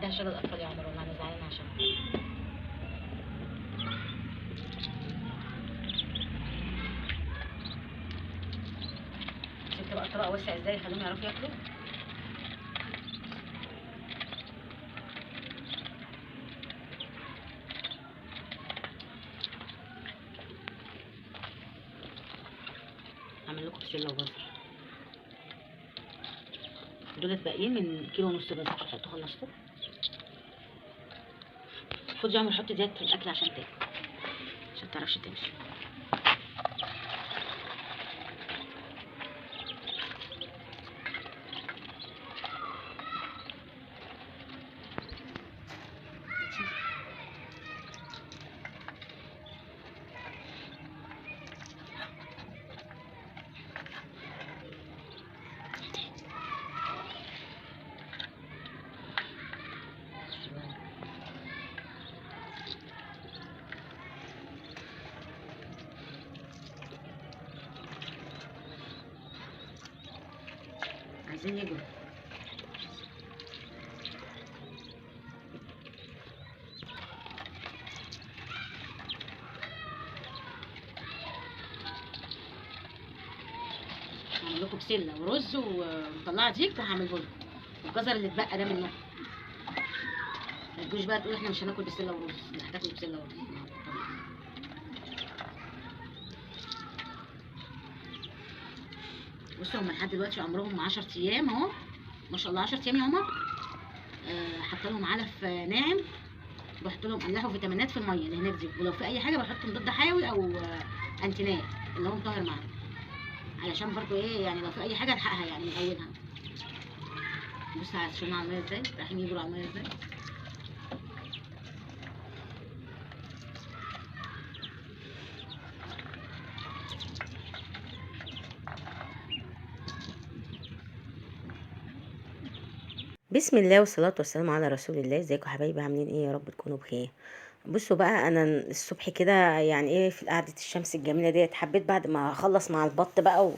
ده شغل الاطفال يا عمر، والله انا زعلانه عشان شفت بقى الطبق وسع ازاي، خليهم يعرفوا ياكلوا. اعمل لكم بسله وجزر، دولت باقيين من كيلو ونص جزر، حطوا خلصتوا. خد يا عمر حط ديت في الاكل عشان تاكل، عشان متعرفش تمشي. عايزين يجروا. هعمل لكم بسله ورز ومطلعه ديك وهعمله لكم، والجزر اللي اتبقى ده منه. ما تجوش بقى تقولوا احنا مش هناكل بسله ورز، لا هتاكلوا بسله ورز. بصوا هم لحد دلوقتي عمرهم 10 ايام اهو، ما شاء الله 10 ايام يا عمر. حاطه لهم علف ناعم، بحط لهم املاح وفيتامينات في الميه اللي هناك دي، ولو في اي حاجه بحط مضاد حيوي او انتينات اللي هو مطهر معانا، علشان برضو ايه يعني لو في اي حاجه الحقها يعني من اولها. بص عشان على الميه ازاي رايحين يجروا على الميه ازاي. بسم الله والصلاة والسلام على رسول الله. ازيكم يا حبايبي، عاملين ايه؟ يا رب تكونوا بخير. بصوا بقى، انا الصبح كده يعني ايه في قعدة الشمس الجميلة ديت، حبيت بعد ما اخلص مع البط بقى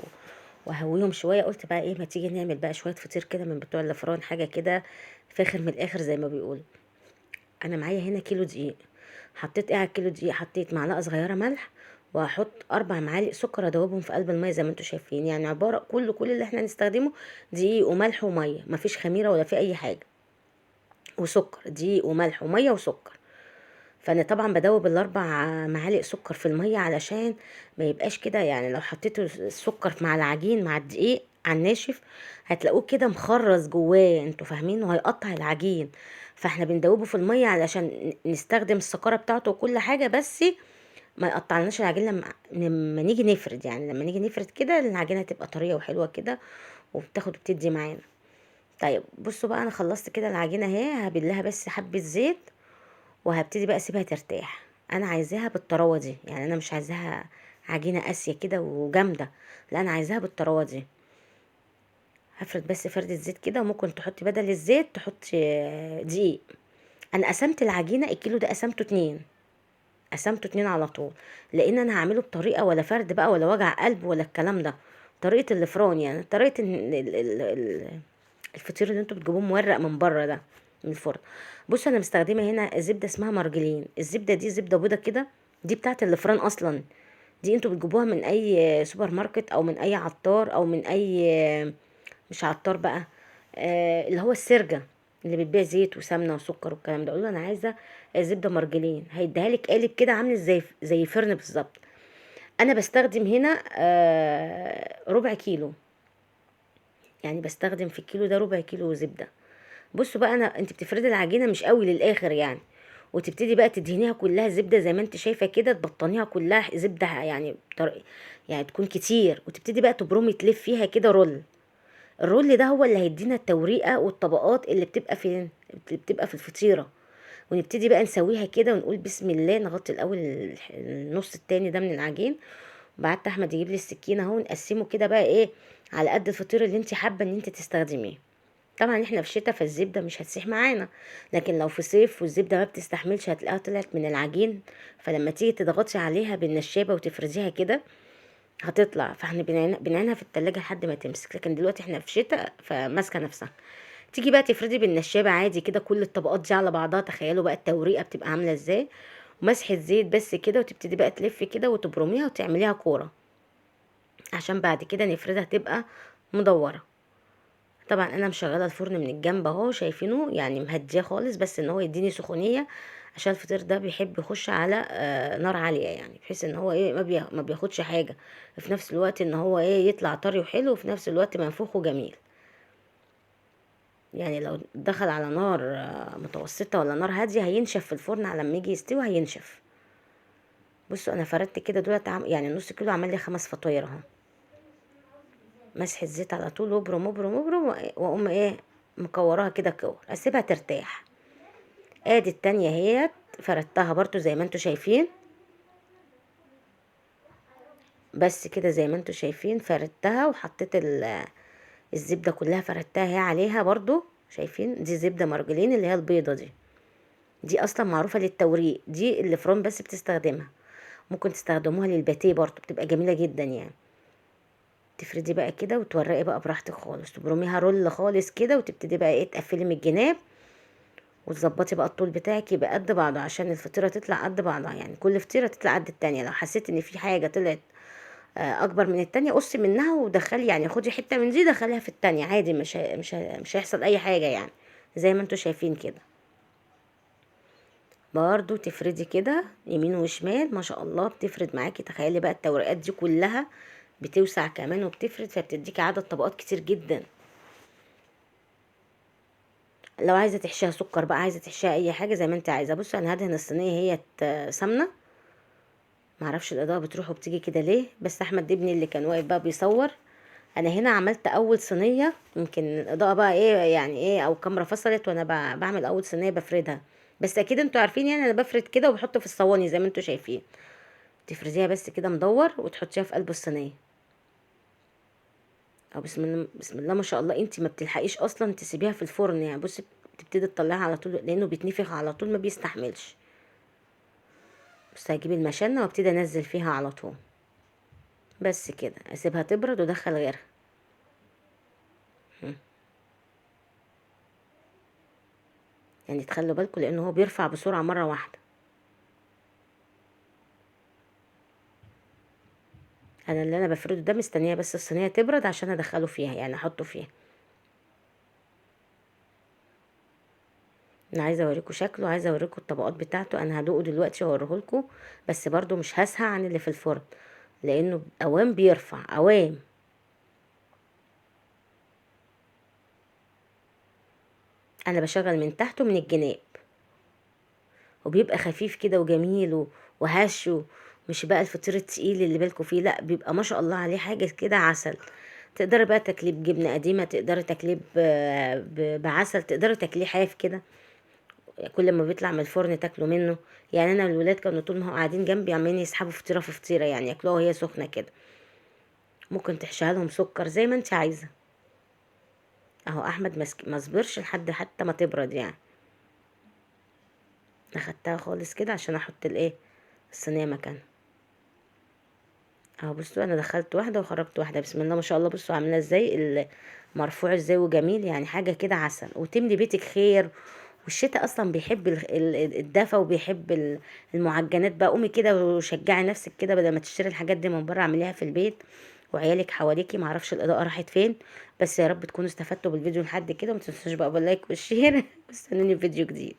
واهويهم شوية، قلت بقى ايه ما تيجي نعمل بقى شوية فطير كده من بتوع الفران، حاجة كده فاخر من الاخر زي ما بيقولوا. انا معايا هنا كيلو دقيق. حطيت ايه على الكيلو دقيق؟ حطيت معلقة صغيرة ملح، وهحط 4 معالق سكر ادوبهم في قلب الميه زي ما انتم شايفين. يعني عباره كل اللي احنا هنستخدمه دقيق وملح وميه، مفيش خميره ولا في اي حاجه، وسكر. دقيق وملح وميه وسكر. فانا طبعا بدوب ال4 معالق سكر في الميه علشان ما يبقاش كده، يعني لو حطيتوا السكر مع العجين مع الدقيق على الناشف هتلاقوه كده مخرز جواه، انتوا فاهمين، وهيقطع العجين. فاحنا بندوبه في الميه علشان نستخدم السكره بتاعته وكل حاجه، بس ما يقطعلناش العجين لما نيجي نفرد. يعني لما نيجي نفرد كده العجينه هتبقى طريه وحلوه كده، وبتاخد وبتدي معانا. طيب بصوا بقى، انا خلصت كده العجينه اهي، هبلها بس حبه زيت، وهبتدي بقى اسيبها ترتاح. انا عايزاها بالطراوه دي، يعني انا مش عايزاها عجينه قاسيه كده وجامده، لا انا عايزاها بالطراوه دي. هفرد بس فردة زيت كده، وممكن تحطي بدل الزيت تحطي دقيق. انا قسمت العجينه، الكيلو ده قسمته 2، قسمته 2 على طول، لان انا هعمله بطريقه ولا فرد بقى ولا وجع قلب ولا الكلام ده، طريقه الفران، يعني طريقه الفطير اللي انتوا بتجيبوه مورق من بره ده من الفرن. بصوا انا مستخدمه هنا زبده اسمها مرجلين. الزبده دي زبده بيضه كده، دي بتاعت الفران اصلا. دي انتوا بتجيبوها من اي سوبر ماركت او من اي عطار او من اي، مش عطار بقى، اللي هو السرجه اللي بتبيع زيت وسمنه وسكر والكلام ده. اقول له انا عايزه زبده مرجلين، هيديها لك قالب كده عامل زي فرن بالظبط. انا بستخدم هنا ربع كيلو، يعني بستخدم في الكيلو ده ربع كيلو زبده. بصوا بقى، انت بتفردي العجينه مش قوي للاخر يعني، وتبتدي بقى تدهنيها كلها زبده زي ما انت شايفه كده، تبطنيها كلها زبده يعني يعني تكون كتير، وتبتدي بقى تبرمي تلف فيها كده رول. الرول ده هو اللي هيدينا التوريقه والطبقات اللي بتبقى فين، اللي بتبقى في الفطيره. ونبتدي بقى نسويها كده ونقول بسم الله. نغطي الاول النص التاني ده من العجين، وبعدت احمد يجيب لي السكينه اهو، نقسمه كده بقى ايه على قد الفطير اللي انت حابه ان انت تستخدميه. طبعا احنا في شتاء فالزبده مش هتسيح معانا، لكن لو في صيف والزبده ما بتستحملش هتلاقيها طلعت من العجين، فلما تيجي تضغطي عليها بالنشابه وتفرزيها كده هتطلع. فاحنا بنعينها في التلاجة لحد ما تمسك، لكن دلوقتي احنا في شتاء فماسكه نفسها. تيجي بقى تفردي بالنشابه عادي كده كل الطبقات دي على بعضها. تخيلوا بقى التوريقه بتبقى عامله ازاي، ومسحه زيت بس كده، وتبتدي بقى تلفي كده وتبرميها وتعمليها كوره، عشان بعد كده نفردها تبقى مدوره. طبعا انا مشغله الفرن من الجنب اهو، شايفينه يعني مهديه خالص، بس ان هو يديني سخونيه، عشان الفطير ده بيحب يخش على نار عاليه، يعني بحيث ان هو ايه ما بياخدش حاجه، في نفس الوقت ان هو ايه يطلع طري وحلو، وفي نفس الوقت منفوخ وجميل. يعني لو دخل على نار متوسطه ولا نار هاديه هينشف في الفرن، على ما يجي يستوي هينشف. بصوا انا فردت كده دولت يعني نص كيلو عمل لي 5 فطاير اهو. مسحه زيت على طول، وابرم ابرم ابرم، واقوم ايه مكوراها كده كور، اسيبها ترتاح. ادي التانية اهيت، فردتها برضو زي ما انتوا شايفين، بس كده زي ما انتوا شايفين فردتها، وحطيت الزبدة كلها فردتها هي عليها برضو. شايفين دي زبدة مرجلين اللي هي البيضة دي اصلا معروفة للتوريق، دي اللي فرن بس بتستخدمها. ممكن تستخدموها للباتيه برضو، بتبقى جميلة جدا يعني. تفردي بقى كده وتورقي بقى براحتك خالص، تبرميها رول خالص كده، وتبتدي بقى ايه تقفلي من الجناب، وتظبطي بقى الطول بتاعك يبقى قد بعضه، عشان الفطيره تطلع قد بعضها، يعني كل فطيره تطلع قد التانية. لو حسيت ان في حاجه طلعت اكبر من التانية، قصي منها ودخلي، يعني خدي حته من دي دخليها في التانية عادي، مش هيحصل اي حاجه يعني، زي ما انتوا شايفين كده. برضو تفردي كده يمين وشمال، ما شاء الله بتفرد معاكي. تخيلي بقى التورقات دي كلها بتوسع كمان وبتفرد، فبتديكي عدد طبقات كتير جدا. لو عايزه تحشيها سكر بقى، عايزه تحشيها اي حاجه زي ما انت عايزه. بصي انا هدهن الصينيه هي سمنه، معرفش الاضاءه بتروح وبتيجي كده ليه، بس احمد ابني اللي كان واقف بقى بيصور. انا هنا عملت اول صينيه، يمكن الاضاءه بقى ايه يعني ايه، او الكاميرا فصلت وانا بعمل اول صينيه بفردها. بس اكيد انتوا عارفين يعني انا بفرد كده وبحط في الصواني زي ما انتوا شايفين. تفرديها بس كده مدور وتحطيها في قلب الصينيه. او بسم الله بسم الله ما شاء الله، انت ما بتلحقيش اصلا تسيبيها في الفرن يعني. بصي بتبتدي تطلعها على طول، لانه بيتنفخ على طول ما بيستحملش. بس هجيب المشنه وابتدي انزل فيها على طول، بس كده اسيبها تبرد وادخل غيرها. يعني تخلوا بالكم لانه هو بيرفع بسرعه مره واحده. انا اللي انا بفرده ده مستنيه بس الصينيه تبرد عشان ادخله فيها، يعني احطه فيها. انا عايزه اوريكم شكله، عايزه اوريكم الطبقات بتاعته. انا هدوقه دلوقتي واوريهولكم، بس برضو مش هسهى عن اللي في الفرن، لانه اوام بيرفع اوام. انا بشغل من تحت ومن الجناب، وبيبقى خفيف كده وجميل وهش، مش بقى الفطير التقيل اللي بالكم فيه، لا بيبقى ما شاء الله عليه حاجه كده عسل. تقدري بقى تاكليه بجبنه قديمه، تقدري تاكليه بعسل، تقدري تاكليه حاف كده. كل ما بيطلع من الفرن تاكلوا منه. يعني انا والولاد كانوا طول ما هو قاعدين جنبي عمالين يسحبوا فطيره في فطيره، يعني ياكلوها وهي سخنه كده. ممكن تحشيها لهم سكر زي ما انت عايزه. اهو احمد ما صبرش لحد حتى ما تبرد يعني. اخدتها خالص كده عشان احط الايه الصينيه مكانها. اهو بصوا انا دخلت واحده وخرجت واحده، بسم الله ما شاء الله. بصوا عامله ازاي مرفوع ازاي وجميل، يعني حاجه كده عسل وتملي بيتك خير. والشتاء اصلا بيحب الدفا، وبيحب المعجنات بقى. قومي كده وشجعي نفسك كده، بدل ما تشتري الحاجات دي من بره اعمليها في البيت وعيالك حواليكي. معرفش الاضاءه راحت فين، بس يا رب تكونوا استفدتوا بالفيديو لحد كده. ما تنسوش بقى باللايك والشير واستنوني في فيديو جديد.